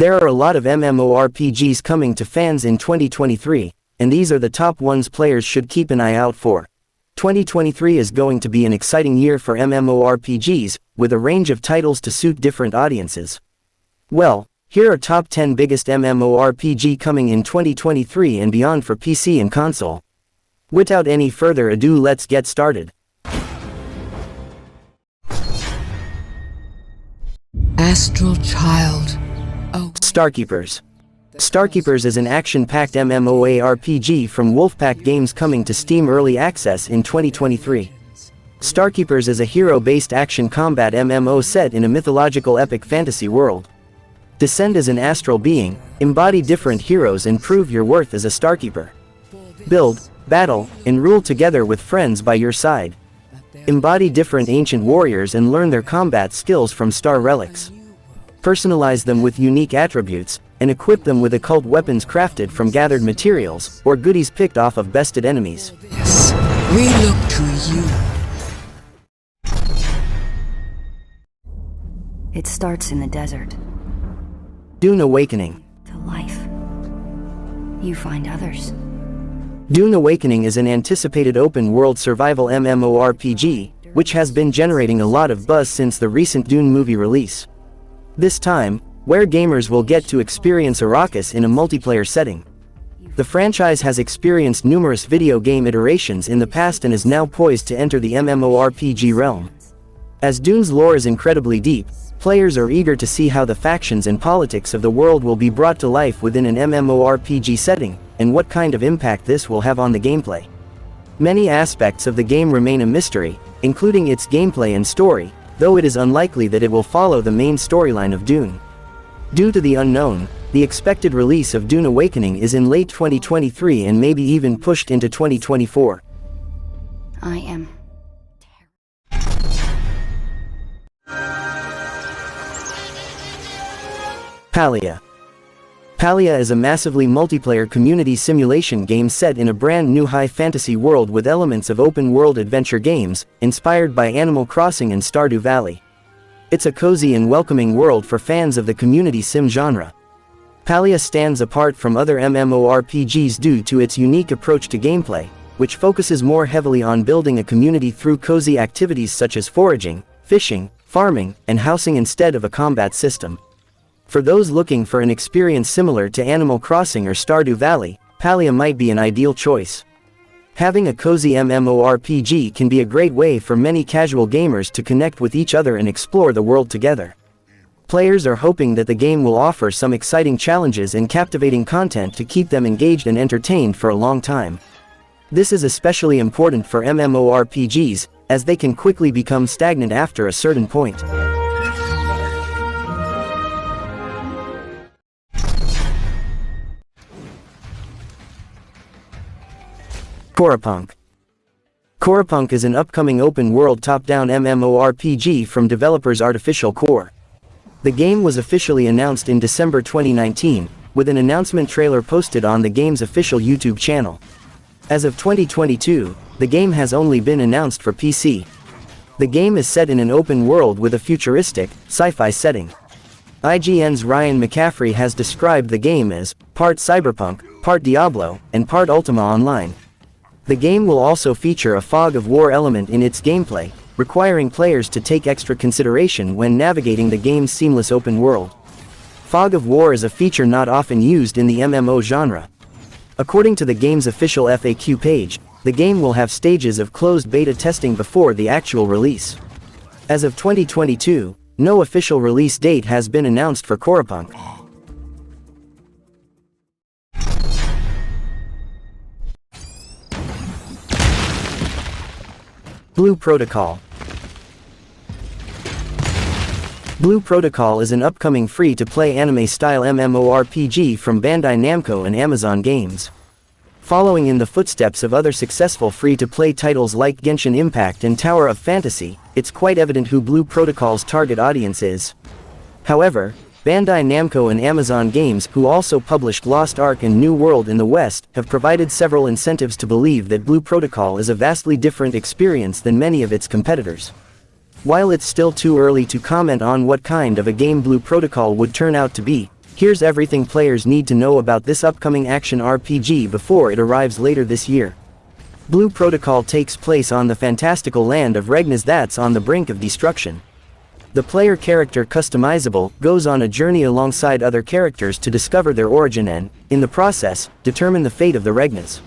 There are a lot of MMORPGs coming to fans in 2023, and these are the top ones players should keep an eye out for. 2023 is going to be an exciting year for MMORPGs, with a range of titles to suit different audiences. Well, here are top 10 biggest MMORPG coming in 2023 and beyond for PC and console. Without any further ado, let's get started. Astral Child. Oh. Starkeepers. Starkeepers is an action-packed MMORPG from Wolfpack Games coming to Steam Early Access in 2023. Starkeepers is a hero-based action combat MMO set in a mythological epic fantasy world. Descend as an astral being, embody different heroes and prove your worth as a Starkeeper. Build, battle, and rule together with friends by your side. Embody different ancient warriors and learn their combat skills from star relics. Personalize them with unique attributes, and equip them with occult weapons crafted from gathered materials, or goodies picked off of bested enemies. Yes, we look to you. It starts in the desert. Dune Awakening. To life. You find others. Dune Awakening is an anticipated open-world survival MMORPG, which has been generating a lot of buzz since the recent Dune movie release. This time, where gamers will get to experience Arrakis in a multiplayer setting. The franchise has experienced numerous video game iterations in the past and is now poised to enter the MMORPG realm. As Dune's lore is incredibly deep, players are eager to see how the factions and politics of the world will be brought to life within an MMORPG setting, and what kind of impact this will have on the gameplay. Many aspects of the game remain a mystery, including its gameplay and story, though it is unlikely that it will follow the main storyline of Dune. Due to the unknown, the expected release of Dune Awakening is in late 2023 and maybe even pushed into 2024. I am. Palia. Palia is a massively multiplayer community simulation game set in a brand new high fantasy world with elements of open-world adventure games, inspired by Animal Crossing and Stardew Valley. It's a cozy and welcoming world for fans of the community sim genre. Palia stands apart from other MMORPGs due to its unique approach to gameplay, which focuses more heavily on building a community through cozy activities such as foraging, fishing, farming, and housing instead of a combat system. For those looking for an experience similar to Animal Crossing or Stardew Valley, Palia might be an ideal choice. Having a cozy MMORPG can be a great way for many casual gamers to connect with each other and explore the world together. Players are hoping that the game will offer some exciting challenges and captivating content to keep them engaged and entertained for a long time. This is especially important for MMORPGs, as they can quickly become stagnant after a certain point. Corepunk. Corepunk is an upcoming open-world top-down MMORPG from developers Artificial Core. The game was officially announced in December 2019, with an announcement trailer posted on the game's official YouTube channel. As of 2022, the game has only been announced for PC. The game is set in an open world with a futuristic, sci-fi setting. IGN's Ryan McCaffrey has described the game as part cyberpunk, part Diablo, and part Ultima Online. The game will also feature a fog of war element in its gameplay, requiring players to take extra consideration when navigating the game's seamless open world. Fog of war is a feature not often used in the MMO genre. According to the game's official FAQ page, the game will have stages of closed beta testing before the actual release. As of 2022, no official release date has been announced for Corepunk. Blue Protocol. Blue Protocol is an upcoming free-to-play anime-style MMORPG from Bandai Namco and Amazon Games. Following in the footsteps of other successful free-to-play titles like Genshin Impact and Tower of Fantasy, it's quite evident who Blue Protocol's target audience is. However, Bandai Namco and Amazon Games, who also published Lost Ark and New World in the West, have provided several incentives to believe that Blue Protocol is a vastly different experience than many of its competitors. While it's still too early to comment on what kind of a game Blue Protocol would turn out to be, Here's everything players need to know about this upcoming action RPG before it arrives later this year. Blue Protocol takes place on the fantastical land of Regnas that's on the brink of destruction. The player character customizable goes on a journey alongside other characters to discover their origin and, in the process, determine the fate of the Regnas.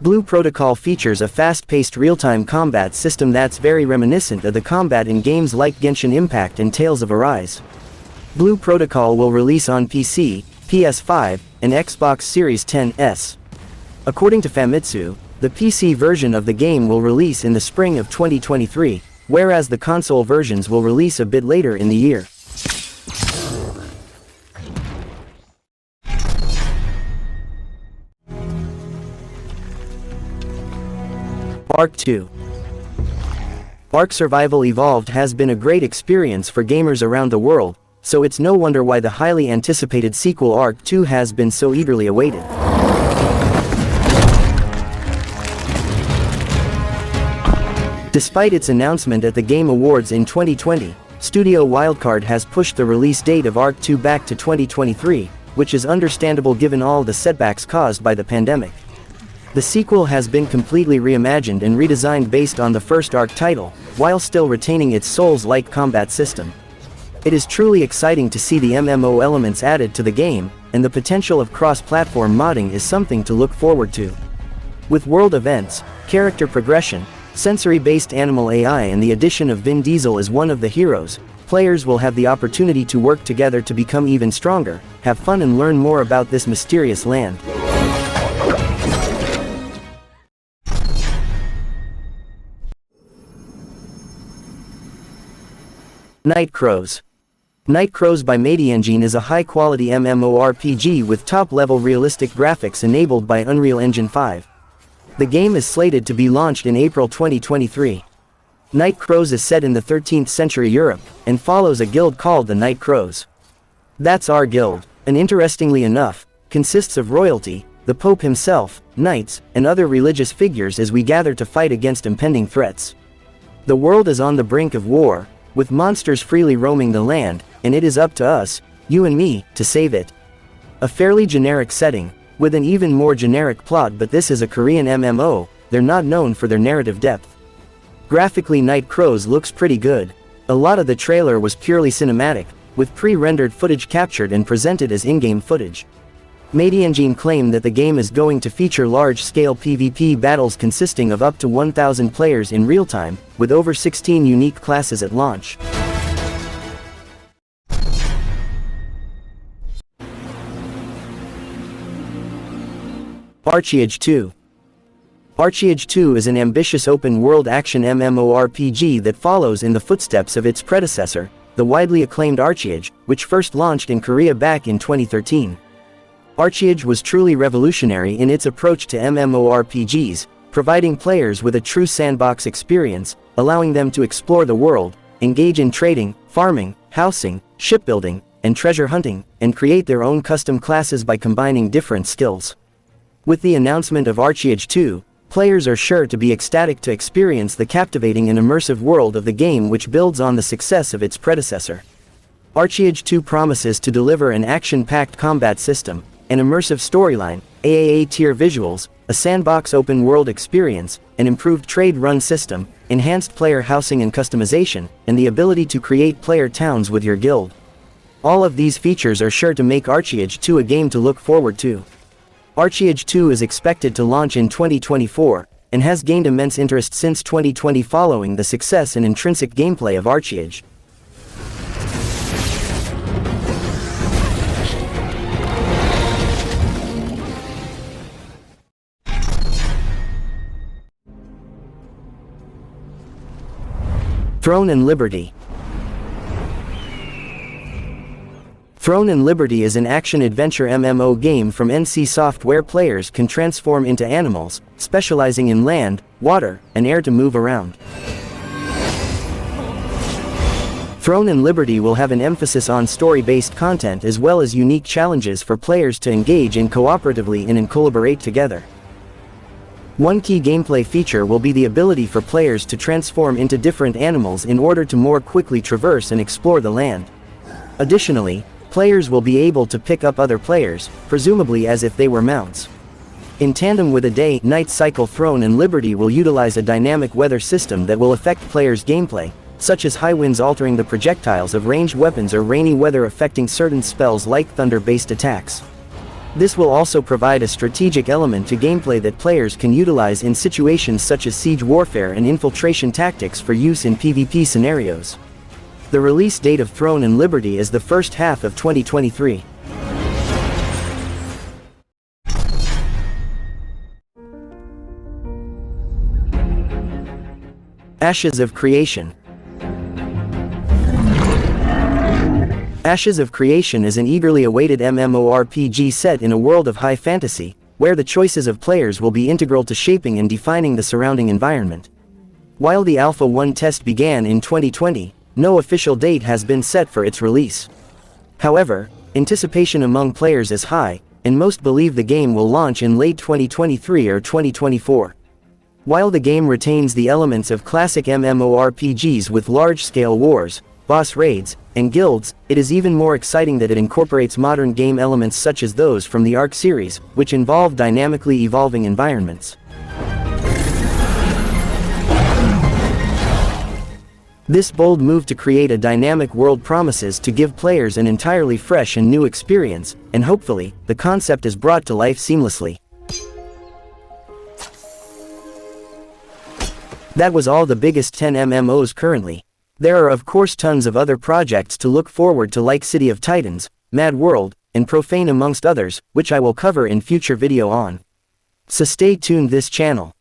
Blue Protocol features a fast-paced real-time combat system that's very reminiscent of the combat in games like Genshin Impact and Tales of Arise. Blue Protocol will release on PC, PS5, and Xbox Series X. According to Famitsu, the PC version of the game will release in the spring of 2023, whereas the console versions will release a bit later in the year. Ark 2. Ark Survival Evolved has been a great experience for gamers around the world, so it's no wonder why the highly anticipated sequel Ark 2 has been so eagerly awaited. Despite its announcement at the Game Awards in 2020, Studio Wildcard has pushed the release date of Ark 2 back to 2023, which is understandable given all the setbacks caused by the pandemic. The sequel has been completely reimagined and redesigned based on the first Ark title, while still retaining its Souls-like combat system. It is truly exciting to see the MMO elements added to the game, and the potential of cross-platform modding is something to look forward to. With world events, character progression, sensory-based animal AI and the addition of Vin Diesel as one of the heroes, players will have the opportunity to work together to become even stronger, have fun and learn more about this mysterious land. Night Crows. Night Crows by MediEngine is a high-quality MMORPG with top-level realistic graphics enabled by Unreal Engine 5. The game is slated to be launched in April 2023. Night Crows is set in the 13th century Europe, and follows a guild called the Night Crows. That's our guild, and interestingly enough, consists of royalty, the Pope himself, knights, and other religious figures as we gather to fight against impending threats. The world is on the brink of war, with monsters freely roaming the land, and it is up to us, you and me, to save it. A fairly generic setting, with an even more generic plot, but this is a Korean MMO, they're not known for their narrative depth. Graphically, Night Crows looks pretty good. A lot of the trailer was purely cinematic, with pre-rendered footage captured and presented as in-game footage. MediEngine claimed that the game is going to feature large-scale PvP battles consisting of up to 1,000 players in real-time, with over 16 unique classes at launch. ArcheAge 2. ArcheAge 2 is an ambitious open-world action MMORPG that follows in the footsteps of its predecessor, the widely acclaimed ArcheAge, which first launched in Korea back in 2013. ArcheAge was truly revolutionary in its approach to MMORPGs, providing players with a true sandbox experience, allowing them to explore the world, engage in trading, farming, housing, shipbuilding, and treasure hunting, and create their own custom classes by combining different skills. With the announcement of ArcheAge 2, players are sure to be ecstatic to experience the captivating and immersive world of the game, which builds on the success of its predecessor. ArcheAge 2 promises to deliver an action-packed combat system, an immersive storyline, AAA tier visuals, a sandbox open-world experience, an improved trade run system, enhanced player housing and customization, and the ability to create player towns with your guild. All of these features are sure to make ArcheAge 2 a game to look forward to. ArcheAge 2 is expected to launch in 2024, and has gained immense interest since 2020 following the success and intrinsic gameplay of ArcheAge. Throne and Liberty. Throne and Liberty is an action-adventure MMO game from NC Soft where players can transform into animals, specializing in land, water, and air to move around. Throne and Liberty will have an emphasis on story-based content as well as unique challenges for players to engage in cooperatively and collaborate together. One key gameplay feature will be the ability for players to transform into different animals in order to more quickly traverse and explore the land. Additionally, Players will be able to pick up other players, presumably as if they were mounts. In tandem with a day-night cycle, Throne and Liberty will utilize a dynamic weather system that will affect players' gameplay, such as high winds altering the projectiles of ranged weapons or rainy weather affecting certain spells like thunder-based attacks. This will also provide a strategic element to gameplay that players can utilize in situations such as siege warfare and infiltration tactics for use in PvP scenarios. The release date of Throne and Liberty is the first half of 2023. Ashes of Creation. Ashes of Creation is an eagerly awaited MMORPG set in a world of high fantasy, where the choices of players will be integral to shaping and defining the surrounding environment. While the Alpha 1 test began in 2020, no official date has been set for its release. However, anticipation among players is high, and most believe the game will launch in late 2023 or 2024. While the game retains the elements of classic MMORPGs with large-scale wars, boss raids, and guilds, it is even more exciting that it incorporates modern game elements such as those from the Arc series, which involve dynamically evolving environments. This bold move to create a dynamic world promises to give players an entirely fresh and new experience, and hopefully, the concept is brought to life seamlessly. That was all the biggest 10 MMOs currently. There are of course tons of other projects to look forward to like City of Titans, Mad World, and Profane amongst others, which I will cover in future video on. So stay tuned this channel.